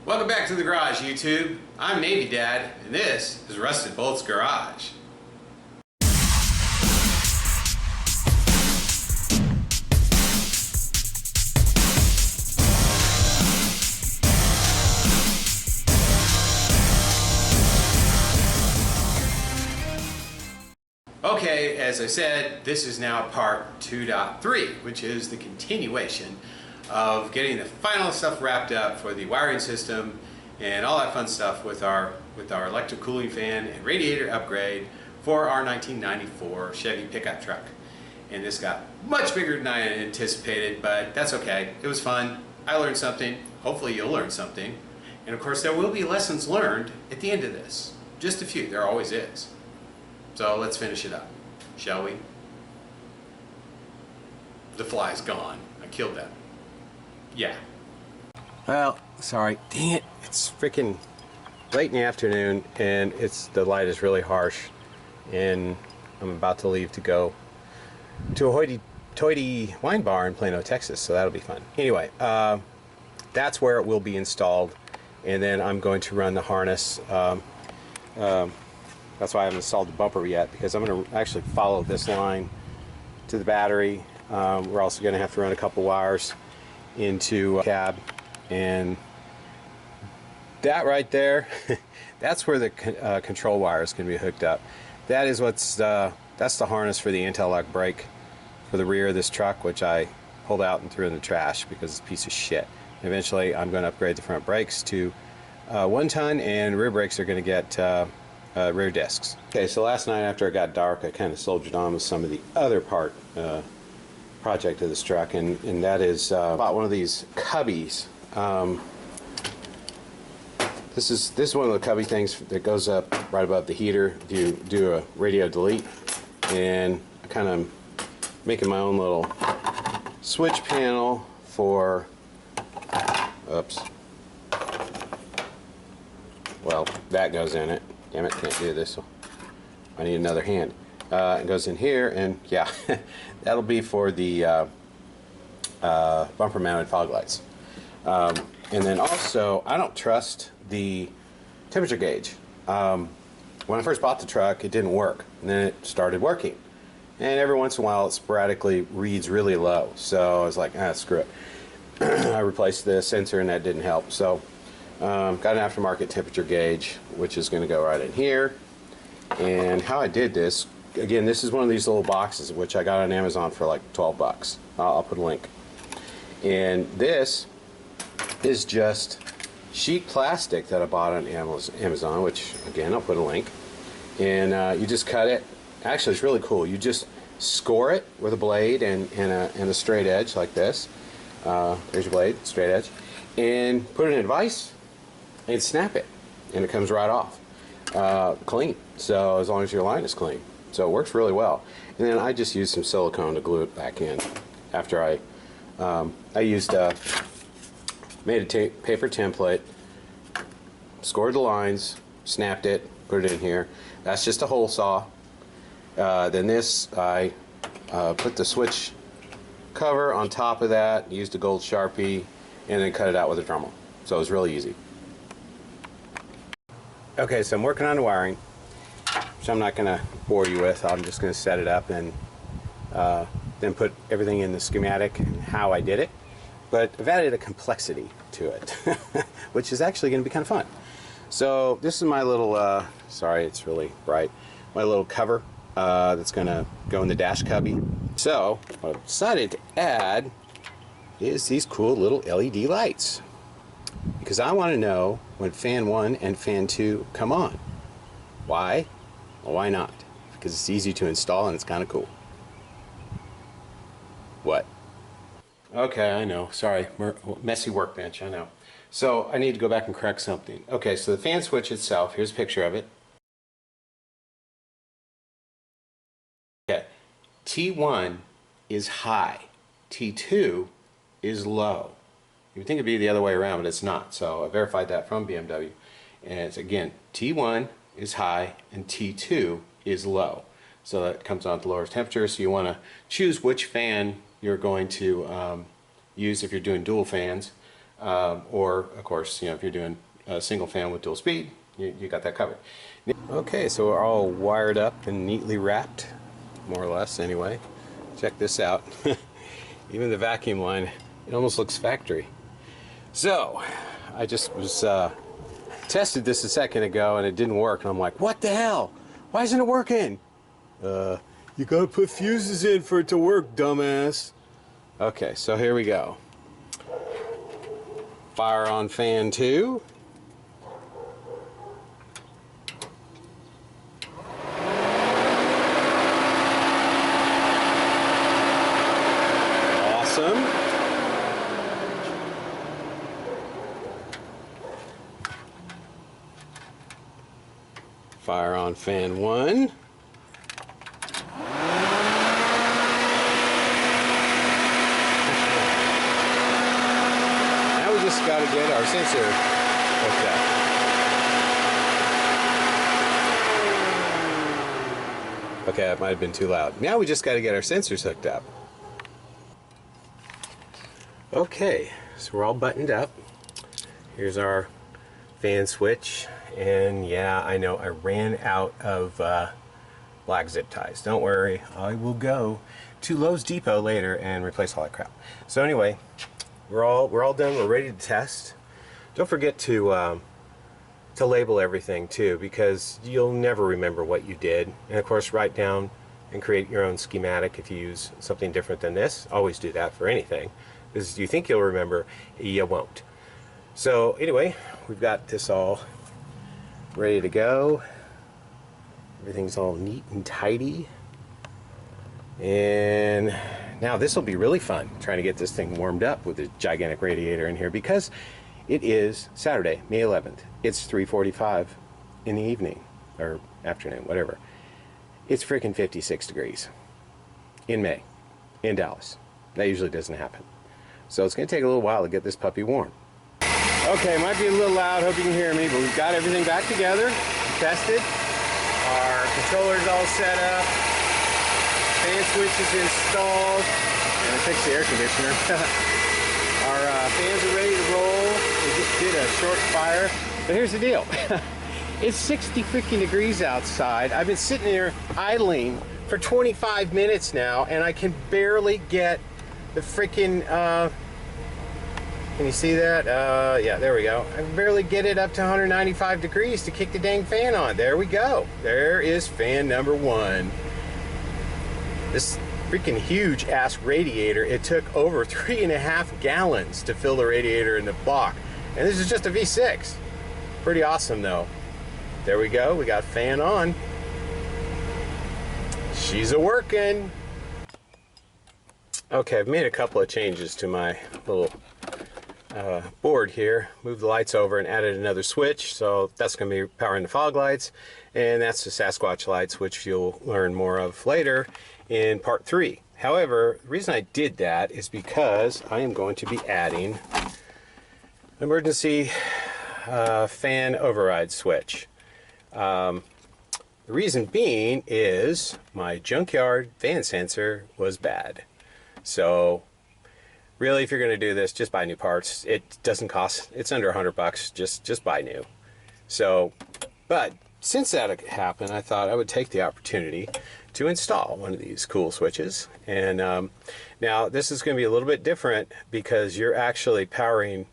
Welcome back to the garage, YouTube. I'm Navy Dad, and this is Rusted Bolt's Garage. Okay, as I said, this is now part 2.3, which is the continuation of getting the final stuff wrapped up for the wiring system and all that fun stuff with our electric cooling fan and radiator upgrade for our 1994 Chevy pickup truck. And this got much bigger than I anticipated, but that's okay. It was fun. I learned something. Hopefully you'll learn something. And of course there will be lessons learned at the end of this. Just a few. There always is. So let's finish it up, shall we? The fly's gone. I killed that. Yeah. Well, sorry. Dang it. It's freaking late in the afternoon and the light is really harsh. And I'm about to leave to go to a hoity-toity wine bar in Plano, Texas. So that'll be fun. Anyway, that's where it will be installed. And then I'm going to run the harness. That's why I haven't installed the bumper yet, because I'm going to actually follow this line to the battery. We're also going to have to run a couple wires into cab, and that right there, that's where the control wire is going to be hooked up. That is that's the harness for the anti-lock brake for the rear of this truck, which I pulled out and threw in the trash because it's a piece of shit. Eventually, I'm going to upgrade the front brakes to 1 ton, and rear brakes are going to get rear discs. Okay, so last night after it got dark, I kind of soldiered on with some of the other project of this truck, and that is bought one of these cubbies. This is one of the cubby things that goes up right above the heater if you do a radio delete, and I kind of making my own little switch panel for oops, well, that goes in it. Damn it, can't do this, so I need another hand. It goes in here, and yeah, that'll be for the bumper mounted fog lights. And then also, I don't trust the temperature gauge. When I first bought the truck, it didn't work, and then it started working. And every once in a while, it sporadically reads really low. So I was like, screw it. I replaced the sensor, and that didn't help. So got an aftermarket temperature gauge, which is going to go right in here. And how I did this, again, this is one of these little boxes, which I got on Amazon for like 12 bucks. I'll put a link. And this is just sheet plastic that I bought on Amazon, which again, I'll put a link. And you just cut it. Actually, it's really cool. You just score it with a blade and a straight edge like this. There's your blade, straight edge. And put it in a vise and snap it. And it comes right off. Clean. So as long as your line is clean. So it works really well. And then I just used some silicone to glue it back in. After I made a paper template, scored the lines, snapped it, put it in here. That's just a hole saw. Then this, I put the switch cover on top of that, used a gold Sharpie, and then cut it out with a Dremel. So it was really easy. Okay, so I'm working on the wiring, which I'm not going to bore you with. I'm just going to set it up and then put everything in the schematic and how I did it. But I've added a complexity to it, which is actually going to be kind of fun. So this is my little, sorry, it's really bright, my little cover that's going to go in the dash cubby. So what I've decided to add is these cool little LED lights, because I want to know when fan 1 and fan 2 come on. Why? Well, why not? Because it's easy to install and it's kind of cool. What? Okay, I know. Sorry. Messy workbench, I know. So I need to go back and correct something. Okay, so the fan switch itself, here's a picture of it. Okay, T1 is high. T2 is low. You would think it'd be the other way around, but it's not. So I verified that from BMW. And it's, again, T1 is high and T2 is low. So that comes on to lower temperature. So you want to choose which fan you're going to use if you're doing dual fans. Or of course, if you're doing a single fan with dual speed, you got that covered. Okay, so we're all wired up and neatly wrapped, more or less anyway. Check this out. Even the vacuum line, it almost looks factory. So I just was tested this a second ago and it didn't work, and I'm like, what the hell? Why isn't it working? You gotta put fuses in for it to work, dumbass. Okay, so here we go. Fire on fan 2. Awesome. Fire on fan 1. Just got to get our sensor hooked up. Okay, that might have been too loud. Now we just got to get our sensors hooked up. Okay, so we're all buttoned up. Here's our fan switch, and yeah, I know I ran out of black zip ties. Don't worry, I will go to Lowe's Depot later and replace all that crap. So anyway, we're all done. We're ready to test. Don't forget to label everything too, because you'll never remember what you did. And of course, write down and create your own schematic if you use something different than this. Always do that for anything, because you think you'll remember, you won't. So anyway, we've got this all ready to go. Everything's all neat and tidy. And now this will be really fun, trying to get this thing warmed up with a gigantic radiator in here, because it is Saturday, May 11th. It's 3:45 in the evening, or afternoon, whatever. It's freaking 56 degrees in May in Dallas. That usually doesn't happen. So it's going to take a little while to get this puppy warm. Okay, might be a little loud, hope you can hear me, but we've got everything back together, tested. Our controller's all set up. Fan switch is installed, and I fixed the air conditioner. Our fans are ready to roll. We just did a short fire, but here's the deal. It's 60 freaking degrees outside. I've been sitting here idling for 25 minutes now, and I can barely get the freaking, can you see that? Yeah, there we go. I can barely get it up to 195 degrees to kick the dang fan on. There we go. There is fan number 1. This freaking huge ass radiator, it took over 3.5 gallons to fill the radiator in the block. And this is just a V6. Pretty awesome though. There we go, we got fan on. She's a-working. Okay, I've made a couple of changes to my little board here. Moved the lights over and added another switch, so that's going to be powering the fog lights, and that's the Sasquatch lights, which you'll learn more of later in part 3. However, the reason I did that is because I am going to be adding an emergency fan override switch. The reason being is my junkyard fan sensor was bad. So really, if you're going to do this, just buy new parts. It doesn't cost, it's under $100, just buy new. So, but since that happened, I thought I would take the opportunity to install one of these cool switches. And now this is going to be a little bit different, because you're actually powering,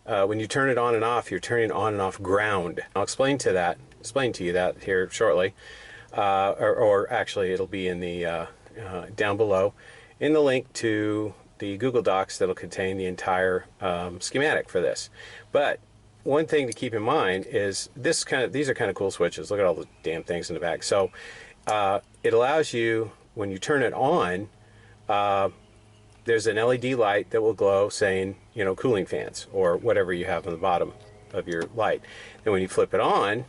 when you turn it on and off, you're turning on and off ground. I'll explain to you that here shortly, or actually it'll be in the down below in the link to the Google Docs that'll contain the entire schematic for this. But one thing to keep in mind is these are kind of cool switches. Look at all the damn things in the back. So it allows you, when you turn it on, there's an LED light that will glow saying, you know, cooling fans or whatever you have on the bottom of your light. And when you flip it on,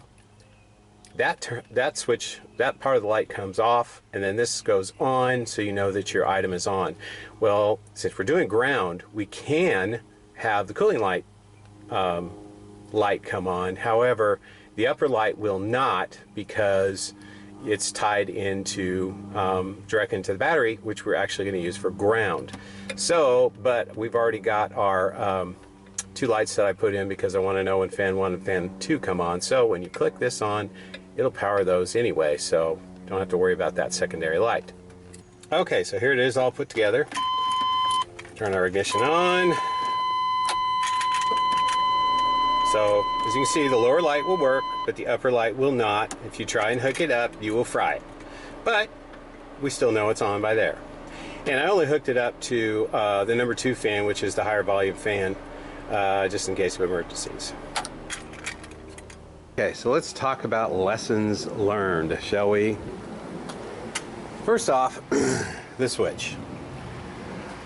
that switch, that part of the light comes off, and then this goes on, so you know that your item is on. Well, since we're doing ground, we can have the cooling light come on. However, the upper light will not, because it's tied into direct into the battery, which we're actually going to use for ground. So, but we've already got our two lights that I put in because I want to know when fan 1 and fan 2 come on. So when you click this on, it'll power those anyway, so don't have to worry about that secondary light. Okay, so here it is all put together. Turn our ignition on. So as you can see, the lower light will work, but the upper light will not. If you try and hook it up, you will fry it. But we still know it's on by there. And I only hooked it up to the number 2 fan, which is the higher volume fan, just in case of emergencies. Okay, so let's talk about lessons learned, shall we? First off, the switch.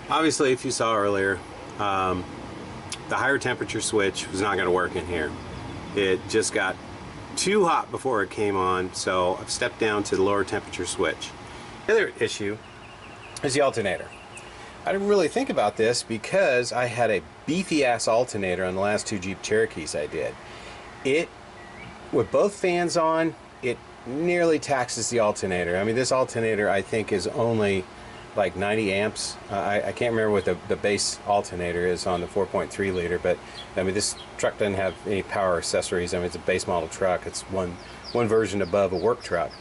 Obviously, if you saw earlier, the higher temperature switch was not going to work in here. It just got too hot before it came on, so I've stepped down to the lower temperature switch. The other issue is the alternator. I didn't really think about this because I had a beefy ass alternator on the last 2 Jeep Cherokees I did. It, with both fans on, it nearly taxes the alternator. I mean, this alternator I think is only like 90 amps. I can't remember what the base alternator is on the 4.3 liter, but I mean, this truck doesn't have any power accessories. I mean, it's a base model truck. It's one version above a work truck.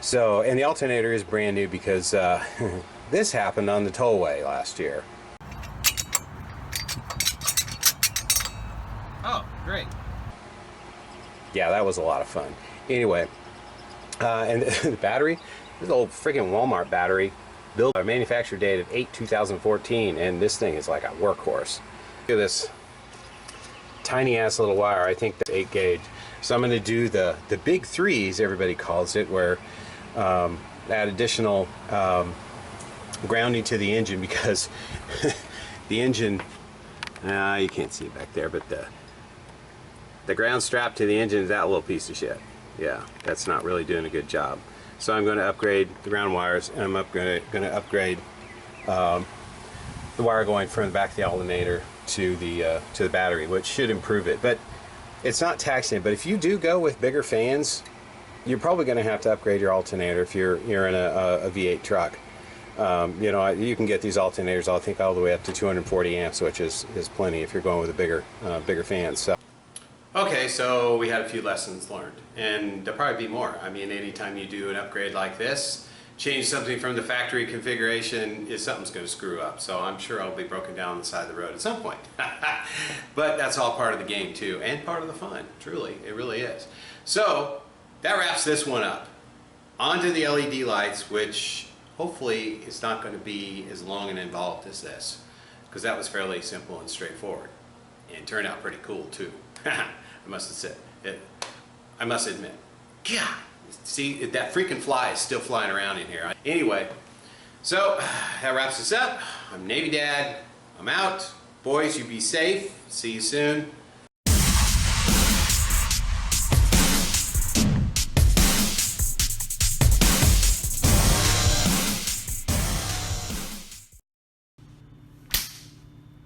So, and the alternator is brand new because this happened on the tollway last year. Oh, great. Yeah, that was a lot of fun. Anyway, and the battery, this is an old freaking Walmart battery, built by manufacture date of 8/2014, and this thing is like a workhorse. Look at this tiny ass little wire. I think that's 8 gauge. So I'm going to do the big 3s, everybody calls it, where add additional grounding to the engine, because the engine, you can't see it back there, but the ground strap to the engine is that little piece of shit. Yeah, that's not really doing a good job. So I'm going to upgrade the ground wires, and I'm going to upgrade the wire going from the back of the alternator to the battery, which should improve it. But it's not taxing it. But if you do go with bigger fans, you're probably going to have to upgrade your alternator if you're in a V8 truck. You know, you can get these alternators, I think, all the way up to 240 amps, which is plenty if you're going with a bigger fan. So. Okay, so we had a few lessons learned, and there'll probably be more. I mean, anytime you do an upgrade like this, change something from the factory configuration, something's going to screw up. So I'm sure I'll be broken down on the side of the road at some point. But that's all part of the game too, and part of the fun. Truly, it really is. So that wraps this one up. On to the LED lights, which hopefully is not going to be as long and involved as this, because that was fairly simple and straightforward, and turned out pretty cool too. I must admit. God, see, that freaking fly is still flying around in here. Anyway, so that wraps us up. I'm Navy Dad. I'm out. Boys, you be safe. See you soon.